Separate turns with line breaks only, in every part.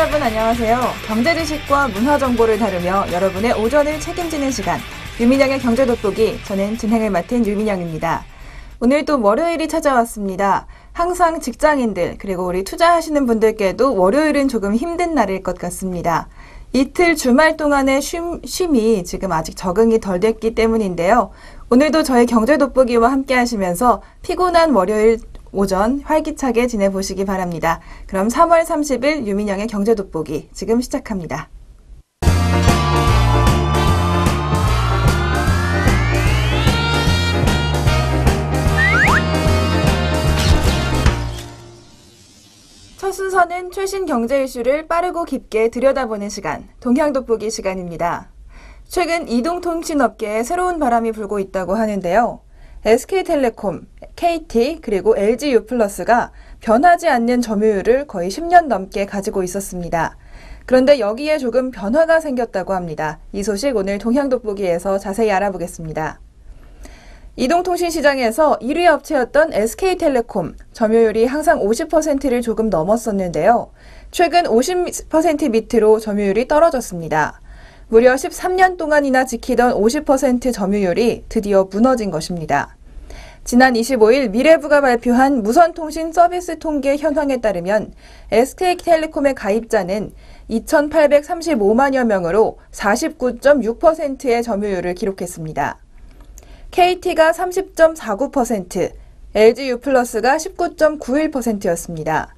여러분 안녕하세요. 경제 지식과 문화 정보를 다루며 여러분의 오전을 책임지는 시간 유민영의 경제 돋보기, 저는 진행을 맡은 유민영입니다. 오늘 또 월요일이 찾아왔습니다. 항상 직장인들 그리고 우리 투자하시는 분들께도 월요일은 조금 힘든 날일 것 같습니다. 이틀 주말 동안의 쉼이 지금 아직 적응이 덜 됐기 때문인데요. 오늘도 저의 경제 돋보기와 함께 하시면서 피곤한 월요일 오전 활기차게 지내보시기 바랍니다. 그럼 3월 30일 유민영의 경제 돋보기 지금 시작합니다. 첫 순서는 최신 경제 이슈를 빠르고 깊게 들여다보는 시간, 동향 돋보기 시간입니다. 최근 이동통신업계에 새로운 바람이 불고 있다고 하는데요. SK텔레콤, KT 그리고 LG유플러스가 변하지 않는 점유율을 거의 10년 넘게 가지고 있었습니다. 그런데 여기에 조금 변화가 생겼다고 합니다. 이 소식 오늘 동향 돋보기에서 자세히 알아보겠습니다. 이동통신 시장에서 1위 업체였던 SK텔레콤, 점유율이 항상 50%를 조금 넘었었는데요. 최근 50% 밑으로 점유율이 떨어졌습니다. 무려 13년 동안이나 지키던 50% 점유율이 드디어 무너진 것입니다. 지난 25일 미래부가 발표한 무선통신 서비스 통계 현황에 따르면 SK텔레콤의 가입자는 2,835만여 명으로 49.6%의 점유율을 기록했습니다. KT가 30.49%, LG유플러스가 19.91%였습니다.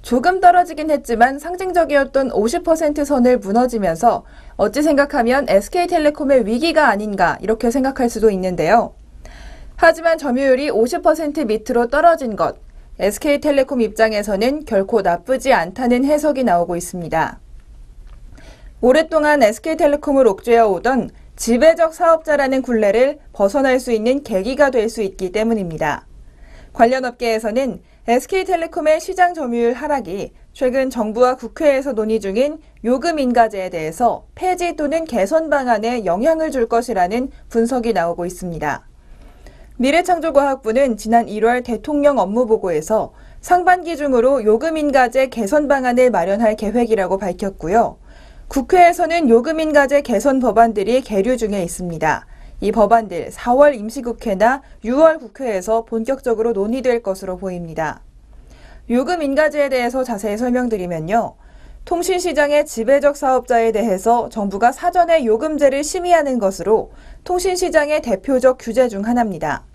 조금 떨어지긴 했지만 상징적이었던 50% 선을 무너지면서 어찌 생각하면 SK텔레콤의 위기가 아닌가 이렇게 생각할 수도 있는데요. 하지만 점유율이 50% 밑으로 떨어진 것, SK텔레콤 입장에서는 결코 나쁘지 않다는 해석이 나오고 있습니다. 오랫동안 SK텔레콤을 옥죄어 오던 지배적 사업자라는 굴레를 벗어날 수 있는 계기가 될 수 있기 때문입니다. 관련 업계에서는 SK텔레콤의 시장 점유율 하락이 최근 정부와 국회에서 논의 중인 요금 인가제에 대해서 폐지 또는 개선 방안에 영향을 줄 것이라는 분석이 나오고 있습니다. 미래창조과학부는 지난 1월 대통령 업무보고에서 상반기 중으로 요금 인가제 개선 방안을 마련할 계획이라고 밝혔고요. 국회에서는 요금 인가제 개선 법안들이 계류 중에 있습니다. 이 법안들 4월 임시국회나 6월 국회에서 본격적으로 논의될 것으로 보입니다. 요금 인가제에 대해서 자세히 설명드리면요. 통신시장의 지배적 사업자에 대해서 정부가 사전에 요금제를 심의하는 것으로 통신시장의 대표적 규제 중 하나입니다.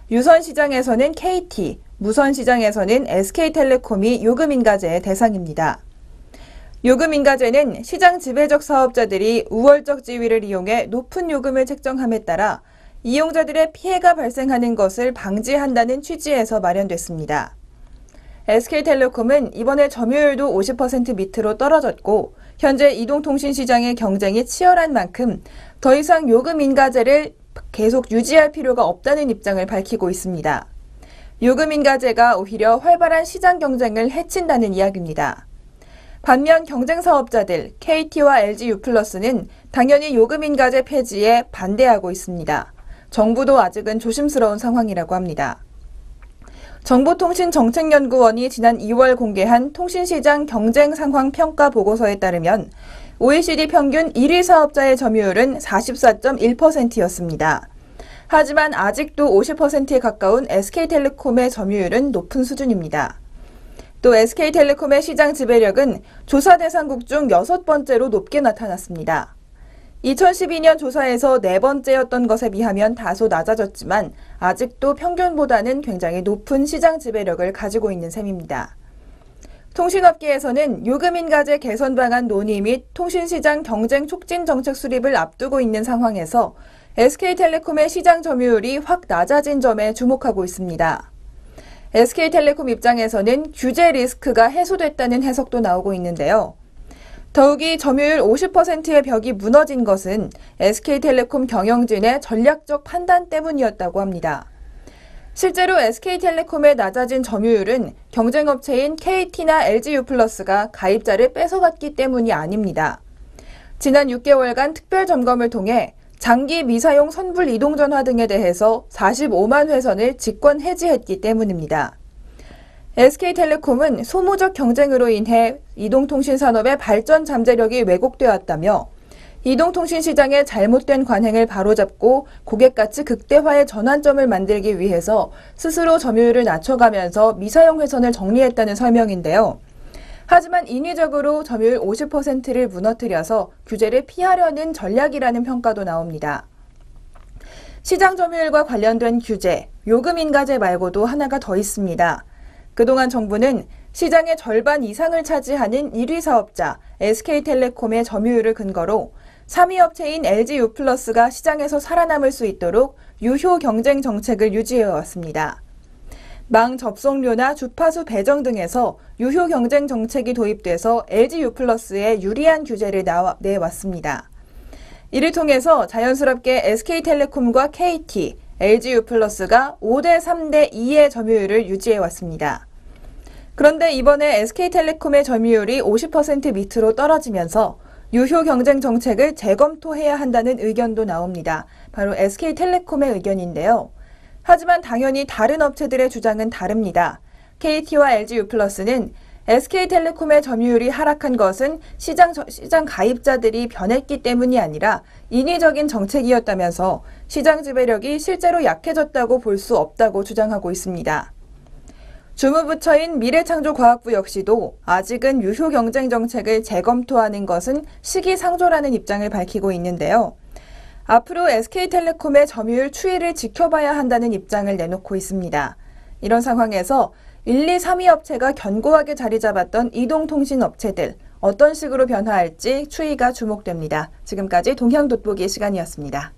유선시장에서는 KT, 무선시장에서는 SK텔레콤이 요금 인가제의 대상입니다. 요금 인가제는 시장 지배적 사업자들이 우월적 지위를 이용해 높은 요금을 책정함에 따라 이용자들의 피해가 발생하는 것을 방지한다는 취지에서 마련됐습니다. SK텔레콤은 이번에 점유율도 50% 밑으로 떨어졌고 현재 이동통신 시장의 경쟁이 치열한 만큼 더 이상 요금 인가제를 계속 유지할 필요가 없다는 입장을 밝히고 있습니다. 요금 인가제가 오히려 활발한 시장 경쟁을 해친다는 이야기입니다. 반면 경쟁 사업자들 KT와 LG유플러스는 당연히 요금 인가제 폐지에 반대하고 있습니다. 정부도 아직은 조심스러운 상황이라고 합니다. 정보통신정책연구원이 지난 2월 공개한 통신시장 경쟁 상황 평가 보고서에 따르면 OECD 평균 1위 사업자의 점유율은 44.1%였습니다. 하지만 아직도 50%에 가까운 SK텔레콤의 점유율은 높은 수준입니다. 또 SK텔레콤의 시장 지배력은 조사 대상국 중 6번째로 높게 나타났습니다. 2012년 조사에서 4번째였던 것에 비하면 다소 낮아졌지만 아직도 평균보다는 굉장히 높은 시장 지배력을 가지고 있는 셈입니다. 통신업계에서는 요금 인가제 개선 방안 논의 및 통신시장 경쟁 촉진 정책 수립을 앞두고 있는 상황에서 SK텔레콤의 시장 점유율이 확 낮아진 점에 주목하고 있습니다. SK텔레콤 입장에서는 규제 리스크가 해소됐다는 해석도 나오고 있는데요. 더욱이 점유율 50%의 벽이 무너진 것은 SK텔레콤 경영진의 전략적 판단 때문이었다고 합니다. 실제로 SK텔레콤의 낮아진 점유율은 경쟁업체인 KT나 LG유플러스가 가입자를 뺏어갔기 때문이 아닙니다. 지난 6개월간 특별 점검을 통해 장기 미사용 선불 이동전화 등에 대해서 45만 회선을 직권 해지했기 때문입니다. SK텔레콤은 소모적 경쟁으로 인해 이동통신 산업의 발전 잠재력이 왜곡되었다며 이동통신 시장의 잘못된 관행을 바로잡고 고객가치 극대화의 전환점을 만들기 위해서 스스로 점유율을 낮춰가면서 미사용 회선을 정리했다는 설명인데요. 하지만 인위적으로 점유율 50%를 무너뜨려서 규제를 피하려는 전략이라는 평가도 나옵니다. 시장 점유율과 관련된 규제, 요금 인가제 말고도 하나가 더 있습니다. 그동안 정부는 시장의 절반 이상을 차지하는 1위 사업자 SK텔레콤의 점유율을 근거로 3위 업체인 LG유플러스가 시장에서 살아남을 수 있도록 유효 경쟁 정책을 유지해왔습니다. 망 접속료나 주파수 배정 등에서 유효 경쟁 정책이 도입돼서 LG유플러스에 유리한 규제를 내왔습니다. 이를 통해서 자연스럽게 SK텔레콤과 KT, LG유플러스가 5대 3대 2의 점유율을 유지해왔습니다. 그런데 이번에 SK텔레콤의 점유율이 50% 밑으로 떨어지면서 유효 경쟁 정책을 재검토해야 한다는 의견도 나옵니다. 바로 SK텔레콤의 의견인데요. 하지만 당연히 다른 업체들의 주장은 다릅니다. KT와 LG유플러스는 SK텔레콤의 점유율이 하락한 것은 시장 가입자들이 변했기 때문이 아니라 인위적인 정책이었다면서 시장 지배력이 실제로 약해졌다고 볼 수 없다고 주장하고 있습니다. 주무부처인 미래창조과학부 역시도 아직은 유효 경쟁 정책을 재검토하는 것은 시기상조라는 입장을 밝히고 있는데요. 앞으로 SK텔레콤의 점유율 추이를 지켜봐야 한다는 입장을 내놓고 있습니다. 이런 상황에서 1, 2, 3위 업체가 견고하게 자리 잡았던 이동통신 업체들, 어떤 식으로 변화할지 추이가 주목됩니다. 지금까지 동향돋보기 시간이었습니다.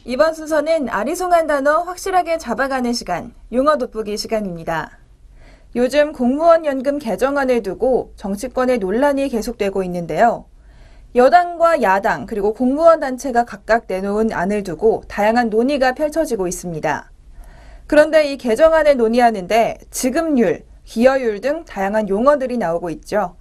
이번 순서는 아리송한 단어 확실하게 잡아가는 시간, 용어 돋보기 시간입니다. 요즘 공무원 연금 개정안을 두고 정치권의 논란이 계속되고 있는데요. 여당과 야당 그리고 공무원 단체가 각각 내놓은 안을 두고 다양한 논의가 펼쳐지고 있습니다. 그런데 이 개정안을 논의하는데 지급률, 기여율 등 다양한 용어들이 나오고 있죠.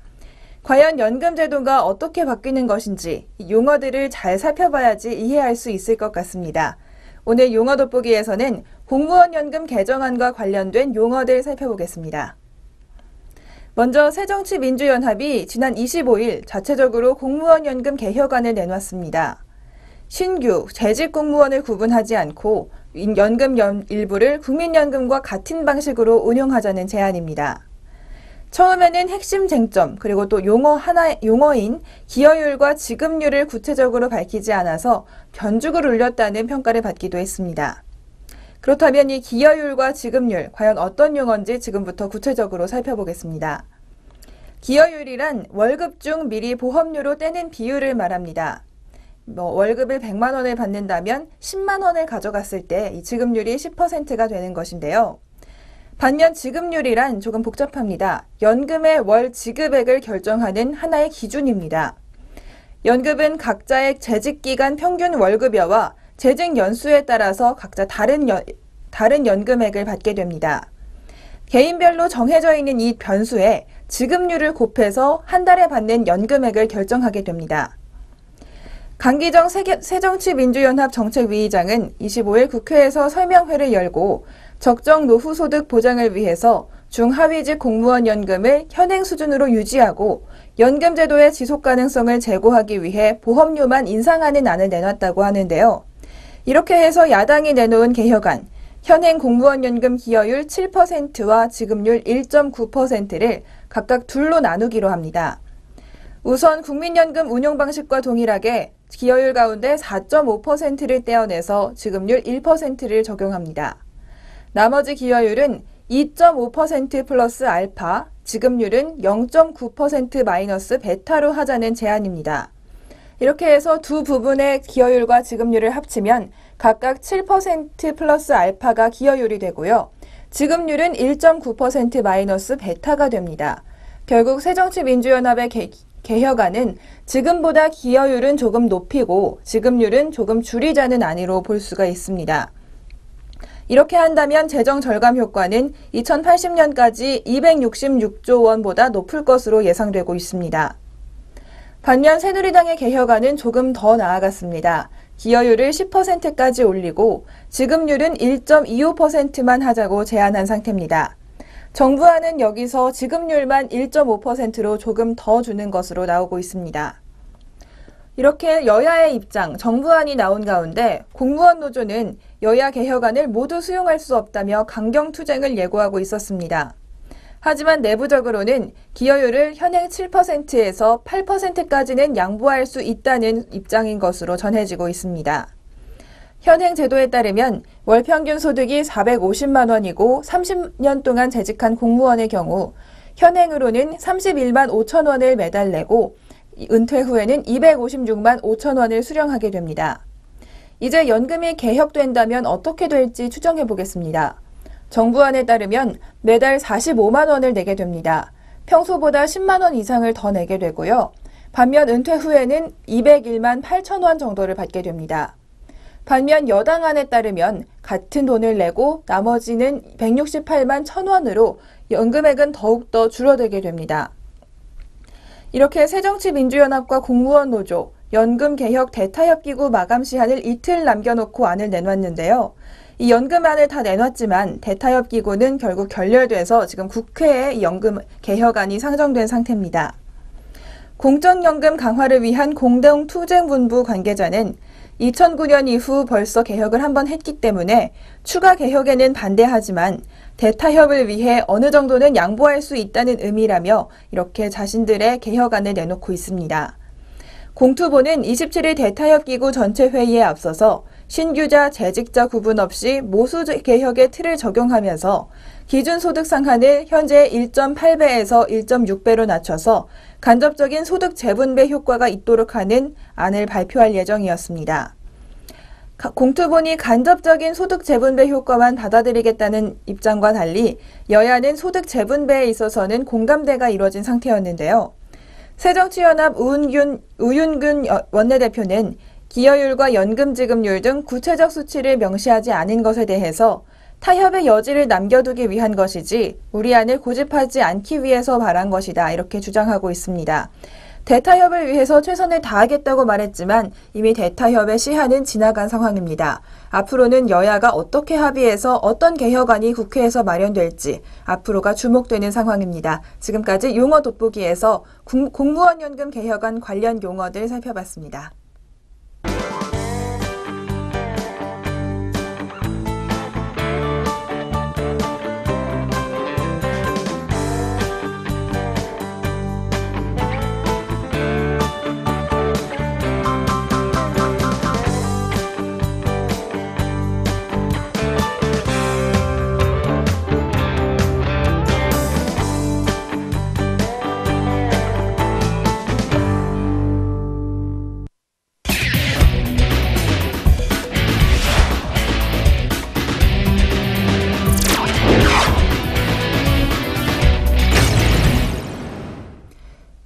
과연 연금 제도가 어떻게 바뀌는 것인지 이 용어들을 잘 살펴봐야지 이해할 수 있을 것 같습니다. 오늘 용어 돋보기에서는 공무원 연금 개정안과 관련된 용어들 살펴보겠습니다. 먼저 새정치민주연합이 지난 25일 자체적으로 공무원 연금 개혁안을 내놨습니다. 신규, 재직 공무원을 구분하지 않고 연금 일부를 국민연금과 같은 방식으로 운용하자는 제안입니다. 처음에는 핵심 쟁점 그리고 또 용어인 기여율과 지급률을 구체적으로 밝히지 않아서 변죽을 울렸다는 평가를 받기도 했습니다. 그렇다면 이 기여율과 지급률 과연 어떤 용어인지 지금부터 구체적으로 살펴보겠습니다. 기여율이란 월급 중 미리 보험료로 떼는 비율을 말합니다. 월급을 100만 원을 받는다면 10만 원을 가져갔을 때 이 지급률이 10%가 되는 것인데요. 반면 지급률이란 조금 복잡합니다. 연금의 월 지급액을 결정하는 하나의 기준입니다. 연금은 각자의 재직기간 평균 월급여와 재직 연수에 따라서 각자 다른 연금액을 받게 됩니다. 개인별로 정해져 있는 이 변수에 지급률을 곱해서 한 달에 받는 연금액을 결정하게 됩니다. 강기정 새정치민주연합 정책위의장은 25일 국회에서 설명회를 열고 적정 노후소득 보장을 위해서 중하위직 공무원 연금을 현행 수준으로 유지하고 연금 제도의 지속 가능성을 제고하기 위해 보험료만 인상하는 안을 내놨다고 하는데요. 이렇게 해서 야당이 내놓은 개혁안, 현행 공무원 연금 기여율 7%와 지급률 1.9%를 각각 둘로 나누기로 합니다. 우선 국민연금 운용 방식과 동일하게 기여율 가운데 4.5%를 떼어내서 지급률 1%를 적용합니다. 나머지 기여율은 2.5% 플러스 알파, 지급률은 0.9% 마이너스 베타로 하자는 제안입니다. 이렇게 해서 두 부분의 기여율과 지급률을 합치면 각각 7% 플러스 알파가 기여율이 되고요. 지급률은 1.9% 마이너스 베타가 됩니다. 결국 새정치민주연합의 개혁안은 지금보다 기여율은 조금 높이고 지급률은 조금 줄이자는 안으로 볼 수가 있습니다. 이렇게 한다면 재정 절감 효과는 2080년까지 266조 원보다 높을 것으로 예상되고 있습니다. 반면 새누리당의 개혁안은 조금 더 나아갔습니다. 기여율을 10%까지 올리고 지급률은 1.25%만 하자고 제안한 상태입니다. 정부안은 여기서 지급률만 1.5%로 조금 더 주는 것으로 나오고 있습니다. 이렇게 여야의 입장, 정부안이 나온 가운데 공무원 노조는 여야 개혁안을 모두 수용할 수 없다며 강경투쟁을 예고하고 있었습니다. 하지만 내부적으로는 기여율을 현행 7%에서 8%까지는 양보할 수 있다는 입장인 것으로 전해지고 있습니다. 현행 제도에 따르면 월 평균 소득이 450만 원이고 30년 동안 재직한 공무원의 경우 현행으로는 31만 5천 원을 매달 내고 은퇴 후에는 256만 5천 원을 수령하게 됩니다. 이제 연금이 개혁된다면 어떻게 될지 추정해 보겠습니다. 정부안에 따르면 매달 45만 원을 내게 됩니다. 평소보다 10만 원 이상을 더 내게 되고요. 반면 은퇴 후에는 201만 8천 원 정도를 받게 됩니다. 반면 여당안에 따르면 같은 돈을 내고 나머지는 168만 1천 원으로 연금액은 더욱더 줄어들게 됩니다. 이렇게 새정치민주연합과 공무원 노조, 연금개혁 대타협기구 마감 시한을 이틀 남겨놓고 안을 내놨는데요. 이 연금안을 다 내놨지만 대타협기구는 결국 결렬돼서 지금 국회에 이 연금 개혁안이 상정된 상태입니다. 공적연금 강화를 위한 공동투쟁본부 관계자는 2009년 이후 벌써 개혁을 한번 했기 때문에 추가 개혁에는 반대하지만 대타협을 위해 어느 정도는 양보할 수 있다는 의미라며 이렇게 자신들의 개혁안을 내놓고 있습니다. 공투보는 27일 대타협기구 전체 회의에 앞서서 신규자, 재직자 구분 없이 모수 개혁의 틀을 적용하면서 기준소득 상한을 현재 1.8배에서 1.6배로 낮춰서 간접적인 소득 재분배 효과가 있도록 하는 안을 발표할 예정이었습니다. 공투본이 간접적인 소득 재분배 효과만 받아들이겠다는 입장과 달리 여야는 소득 재분배에 있어서는 공감대가 이뤄진 상태였는데요. 새정치연합 우윤근 원내대표는 기여율과 연금 지급률 등 구체적 수치를 명시하지 않은 것에 대해서 타협의 여지를 남겨두기 위한 것이지 우리 안을 고집하지 않기 위해서 말한 것이다 이렇게 주장하고 있습니다. 대타협을 위해서 최선을 다하겠다고 말했지만 이미 대타협의 시한은 지나간 상황입니다. 앞으로는 여야가 어떻게 합의해서 어떤 개혁안이 국회에서 마련될지 앞으로가 주목되는 상황입니다. 지금까지 용어 돋보기에서 공무원 연금 개혁안 관련 용어들 살펴봤습니다.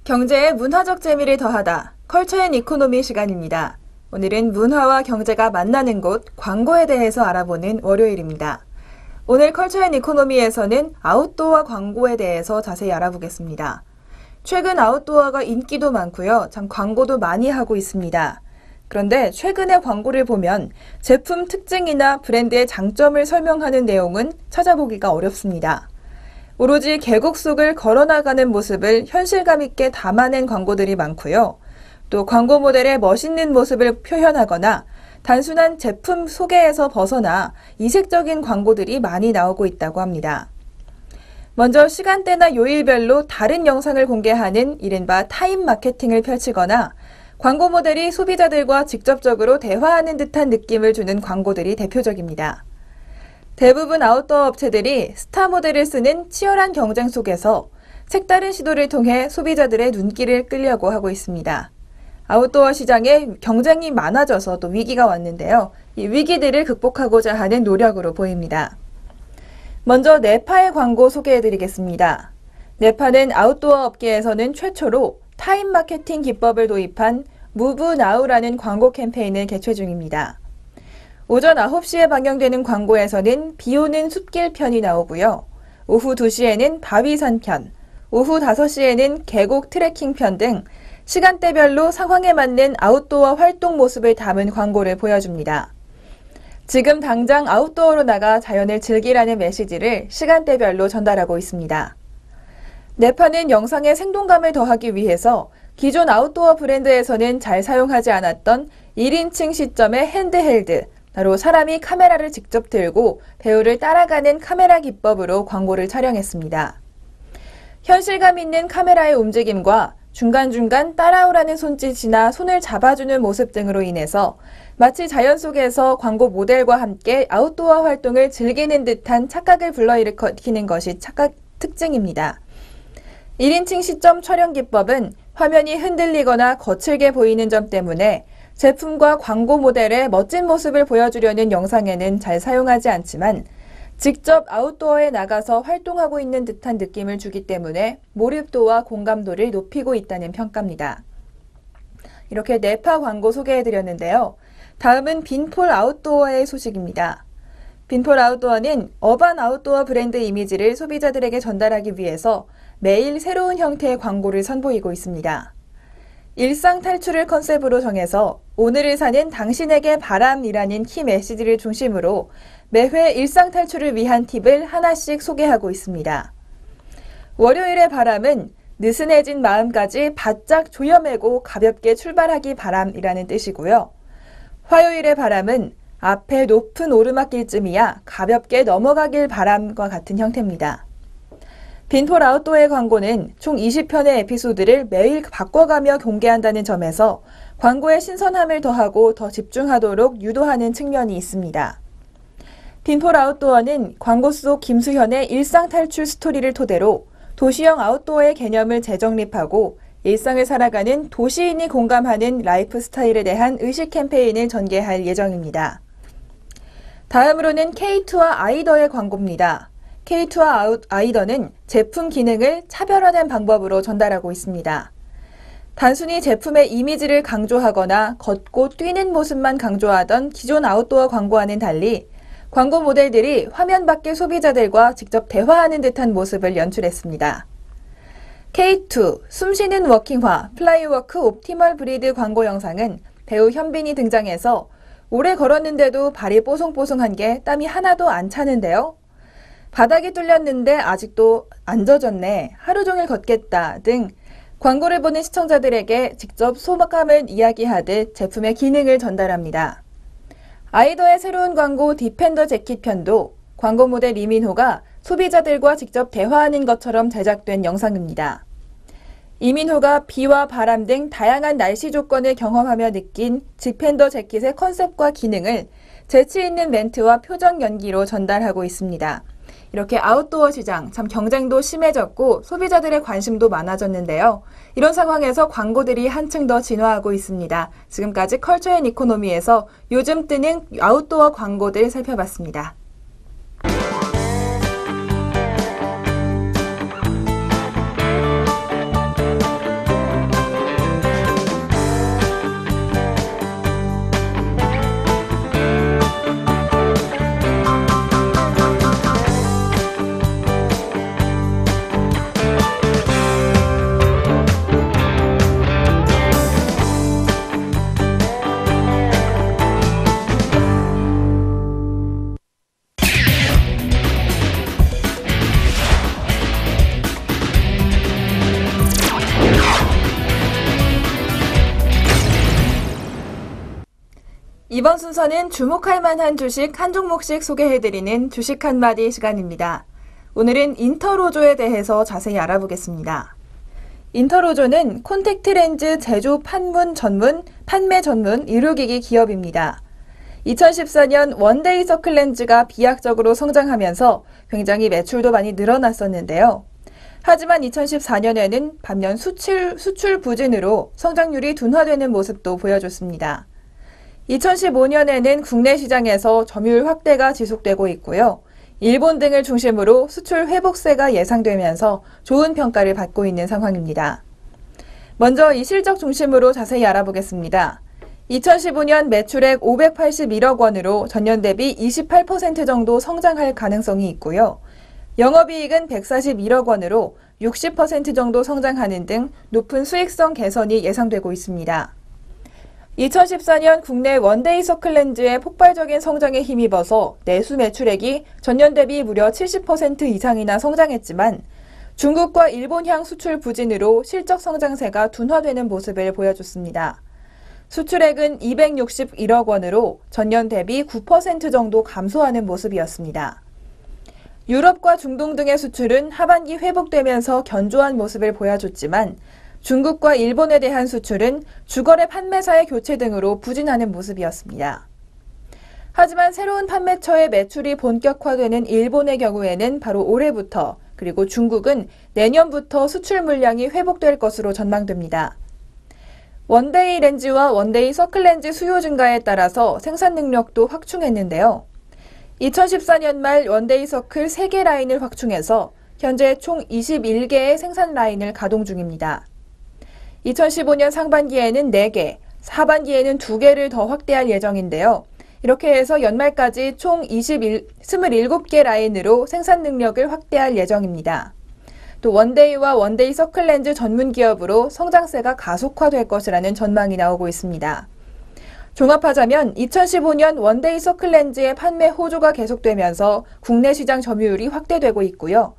경제에 문화적 재미를 더하다. 컬처 앤 이코노미 시간입니다. 오늘은 문화와 경제가 만나는 곳, 광고에 대해서 알아보는 월요일입니다. 오늘 컬처 앤 이코노미에서는 아웃도어 광고에 대해서 자세히 알아보겠습니다. 최근 아웃도어가 인기도 많고요. 참 광고도 많이 하고 있습니다. 그런데 최근의 광고를 보면 제품 특징이나 브랜드의 장점을 설명하는 내용은 찾아보기가 어렵습니다. 오로지 계곡 속을 걸어나가는 모습을 현실감 있게 담아낸 광고들이 많고요. 또 광고 모델의 멋있는 모습을 표현하거나 단순한 제품 소개에서 벗어나 이색적인 광고들이 많이 나오고 있다고 합니다. 먼저 시간대나 요일별로 다른 영상을 공개하는 이른바 타임 마케팅을 펼치거나 광고 모델이 소비자들과 직접적으로 대화하는 듯한 느낌을 주는 광고들이 대표적입니다. 대부분 아웃도어 업체들이 스타 모델을 쓰는 치열한 경쟁 속에서 색다른 시도를 통해 소비자들의 눈길을 끌려고 하고 있습니다. 아웃도어 시장에 경쟁이 많아져서 또 위기가 왔는데요. 이 위기들을 극복하고자 하는 노력으로 보입니다. 먼저 네파의 광고 소개해드리겠습니다. 네파는 아웃도어 업계에서는 최초로 타임 마케팅 기법을 도입한 Move Now라는 광고 캠페인을 개최 중입니다. 오전 9시에 방영되는 광고에서는 비 오는 숲길 편이 나오고요. 오후 2시에는 바위산 편, 오후 5시에는 계곡 트레킹 편 등 시간대별로 상황에 맞는 아웃도어 활동 모습을 담은 광고를 보여줍니다. 지금 당장 아웃도어로 나가 자연을 즐기라는 메시지를 시간대별로 전달하고 있습니다. 네파는 영상에 생동감을 더하기 위해서 기존 아웃도어 브랜드에서는 잘 사용하지 않았던 1인칭 시점의 핸드헬드, 바로 사람이 카메라를 직접 들고 배우를 따라가는 카메라 기법으로 광고를 촬영했습니다. 현실감 있는 카메라의 움직임과 중간중간 따라오라는 손짓이나 손을 잡아주는 모습 등으로 인해서 마치 자연 속에서 광고 모델과 함께 아웃도어 활동을 즐기는 듯한 착각을 불러일으키는 것이 착각 특징입니다. 1인칭 시점 촬영 기법은 화면이 흔들리거나 거칠게 보이는 점 때문에 제품과 광고 모델의 멋진 모습을 보여주려는 영상에는 잘 사용하지 않지만 직접 아웃도어에 나가서 활동하고 있는 듯한 느낌을 주기 때문에 몰입도와 공감도를 높이고 있다는 평가입니다. 이렇게 네파 광고 소개해드렸는데요. 다음은 빈폴 아웃도어의 소식입니다. 빈폴 아웃도어는 어반 아웃도어 브랜드 이미지를 소비자들에게 전달하기 위해서 매일 새로운 형태의 광고를 선보이고 있습니다. 일상 탈출을 컨셉으로 정해서 오늘을 사는 당신에게 바람이라는 키 메시지를 중심으로 매회 일상 탈출을 위한 팁을 하나씩 소개하고 있습니다. 월요일의 바람은 느슨해진 마음까지 바짝 조여매고 가볍게 출발하기 바람이라는 뜻이고요. 화요일의 바람은 앞에 높은 오르막길쯤이야 가볍게 넘어가길 바람과 같은 형태입니다. 빈폴 아웃도어의 광고는 총 20편의 에피소드를 매일 바꿔가며 공개한다는 점에서 광고의 신선함을 더하고 더 집중하도록 유도하는 측면이 있습니다. 빈폴 아웃도어는 광고 속 김수현의 일상 탈출 스토리를 토대로 도시형 아웃도어의 개념을 재정립하고 일상을 살아가는 도시인이 공감하는 라이프 스타일에 대한 의식 캠페인을 전개할 예정입니다. 다음으로는 K2와 아이더의 광고입니다. K2와 아이더는 제품 기능을 차별화된 방법으로 전달하고 있습니다. 단순히 제품의 이미지를 강조하거나 걷고 뛰는 모습만 강조하던 기존 아웃도어 광고와는 달리 광고 모델들이 화면 밖의 소비자들과 직접 대화하는 듯한 모습을 연출했습니다. K2, 숨쉬는 워킹화, 플라이워크 옵티멀 브리드 광고 영상은 배우 현빈이 등장해서 오래 걸었는데도 발이 뽀송뽀송한 게 땀이 하나도 안 차는데요. 바닥이 뚫렸는데 아직도 안 젖었네. 하루 종일 걷겠다 등 광고를 보는 시청자들에게 직접 소감을 이야기하듯 제품의 기능을 전달합니다. 아이더의 새로운 광고 디펜더 재킷 편도 광고 모델 이민호가 소비자들과 직접 대화하는 것처럼 제작된 영상입니다. 이민호가 비와 바람 등 다양한 날씨 조건을 경험하며 느낀 디펜더 재킷의 컨셉과 기능을 재치 있는 멘트와 표정 연기로 전달하고 있습니다. 이렇게 아웃도어 시장 참 경쟁도 심해졌고 소비자들의 관심도 많아졌는데요. 이런 상황에서 광고들이 한층 더 진화하고 있습니다. 지금까지 컬처 앤 이코노미에서 요즘 뜨는 아웃도어 광고들 살펴봤습니다. 이번 순서는 주목할 만한 주식 한 종목씩 소개해드리는 주식 한마디 시간입니다. 오늘은 인터로조에 대해서 자세히 알아보겠습니다. 인터로조는 콘택트 렌즈 제조 판매 전문 의료기기 기업입니다. 2014년 원데이 서클 렌즈가 비약적으로 성장하면서 굉장히 매출도 많이 늘어났었는데요. 하지만 2014년에는 반면 수출 부진으로 성장률이 둔화되는 모습도 보여줬습니다. 2015년에는 국내 시장에서 점유율 확대가 지속되고 있고요. 일본 등을 중심으로 수출 회복세가 예상되면서 좋은 평가를 받고 있는 상황입니다. 먼저 이 실적 중심으로 자세히 알아보겠습니다. 2015년 매출액 581억 원으로 전년 대비 28% 정도 성장할 가능성이 있고요. 영업이익은 141억 원으로 60% 정도 성장하는 등 높은 수익성 개선이 예상되고 있습니다. 2014년 국내 원데이 서클렌즈의 폭발적인 성장에 힘입어서 내수 매출액이 전년 대비 무려 70% 이상이나 성장했지만 중국과 일본향 수출 부진으로 실적 성장세가 둔화되는 모습을 보여줬습니다. 수출액은 261억 원으로 전년 대비 9% 정도 감소하는 모습이었습니다. 유럽과 중동 등의 수출은 하반기 회복되면서 견조한 모습을 보여줬지만 중국과 일본에 대한 수출은 주거래 판매사의 교체 등으로 부진하는 모습이었습니다. 하지만 새로운 판매처의 매출이 본격화되는 일본의 경우에는 바로 올해부터 그리고 중국은 내년부터 수출 물량이 회복될 것으로 전망됩니다. 원데이 렌즈와 원데이 서클렌즈 수요 증가에 따라서 생산 능력도 확충했는데요. 2014년 말 원데이 서클 3개 라인을 확충해서 현재 총 21개의 생산 라인을 가동 중입니다. 2015년 상반기에는 4개, 하반기에는 2개를 더 확대할 예정인데요. 이렇게 해서 연말까지 총 27개 라인으로 생산 능력을 확대할 예정입니다. 또 원데이와 원데이 서클렌즈 전문 기업으로 성장세가 가속화될 것이라는 전망이 나오고 있습니다. 종합하자면 2015년 원데이 서클렌즈의 판매 호조가 계속되면서 국내 시장 점유율이 확대되고 있고요.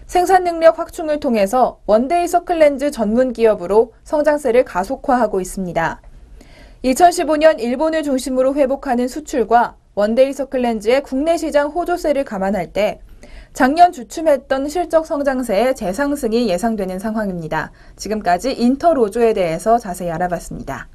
생산 능력 확충을 통해서 원데이 서클렌즈 전문 기업으로 성장세를 가속화하고 있습니다. 2015년 일본을 중심으로 회복하는 수출과 원데이 서클렌즈의 국내 시장 호조세를 감안할 때 작년 주춤했던 실적 성장세의 재상승이 예상되는 상황입니다. 지금까지 인터로조에 대해서 자세히 알아봤습니다.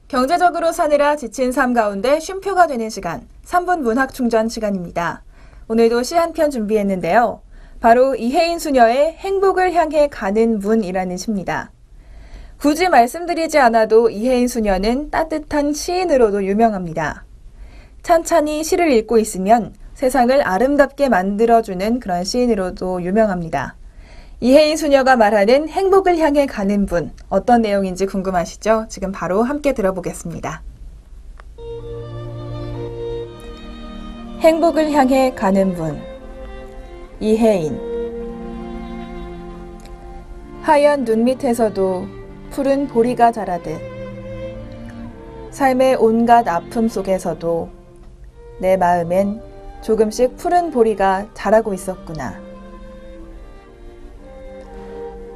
경제적으로 사느라 지친 삶 가운데 쉼표가 되는 시간, 3분 문학 충전 시간입니다. 오늘도 시 한 편 준비했는데요. 바로 이혜인 수녀의 행복을 향해 가는 문이라는 시입니다. 굳이 말씀드리지 않아도 이혜인 수녀는 따뜻한 시인으로도 유명합니다. 찬찬히 시를 읽고 있으면 세상을 아름답게 만들어주는 그런 시인으로도 유명합니다. 이혜인 수녀가 말하는 행복을 향해 가는 분, 어떤 내용인지 궁금하시죠? 지금 바로 함께 들어보겠습니다. 행복을 향해 가는 분, 이혜인. 하얀 눈 밑에서도 푸른 보리가 자라듯 삶의 온갖 아픔 속에서도 내 마음엔 조금씩 푸른 보리가 자라고 있었구나.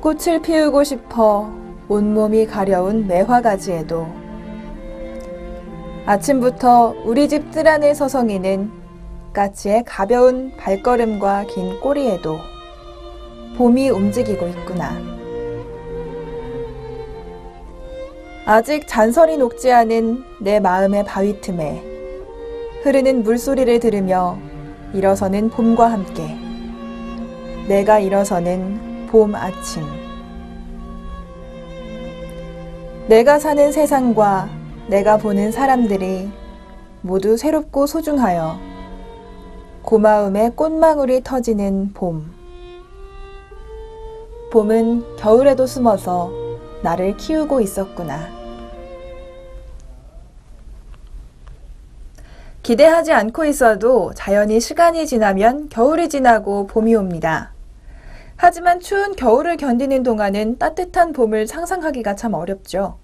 꽃을 피우고 싶어 온몸이 가려운 매화가지에도 아침부터 우리 집 뜰 안에 서성이는 까치의 가벼운 발걸음과 긴 꼬리에도 봄이 움직이고 있구나. 아직 잔설이 녹지 않은 내 마음의 바위 틈에 흐르는 물소리를 들으며 일어서는 봄과 함께 내가 일어서는 봄 아침. 내가 사는 세상과 내가 보는 사람들이 모두 새롭고 소중하여 고마움의 꽃망울이 터지는 봄. 봄은 겨울에도 숨어서 나를 키우고 있었구나. 기대하지 않고 있어도 자연히 시간이 지나면 겨울이 지나고 봄이 옵니다. 하지만 추운 겨울을 견디는 동안은 따뜻한 봄을 상상하기가 참 어렵죠.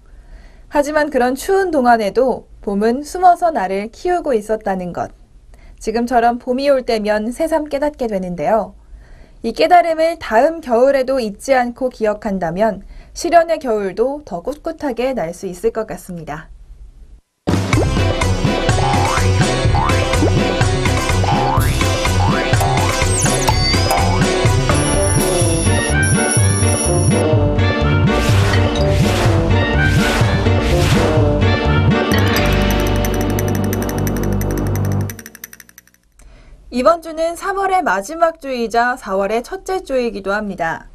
하지만 그런 추운 동안에도 봄은 숨어서 나를 키우고 있었다는 것. 지금처럼 봄이 올 때면 새삼 깨닫게 되는데요. 이 깨달음을 다음 겨울에도 잊지 않고 기억한다면 시련의 겨울도 더 꿋꿋하게 날 수 있을 것 같습니다. 이번 주는 3월의 마지막 주이자 4월의 첫째 주이기도 합니다.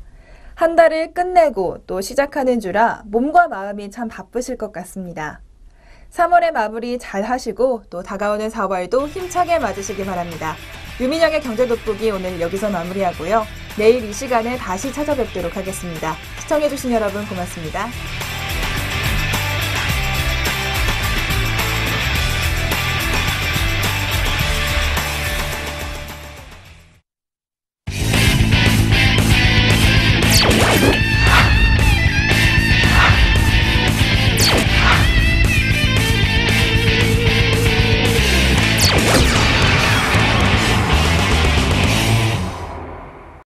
한 달을 끝내고 또 시작하는 주라 몸과 마음이 참 바쁘실 것 같습니다. 3월의 마무리 잘 하시고 또 다가오는 4월도 힘차게 맞으시기 바랍니다. 유민영의 경제 돋보기 오늘 여기서 마무리하고요. 내일 이 시간에 다시 찾아뵙도록 하겠습니다. 시청해주신 여러분 고맙습니다.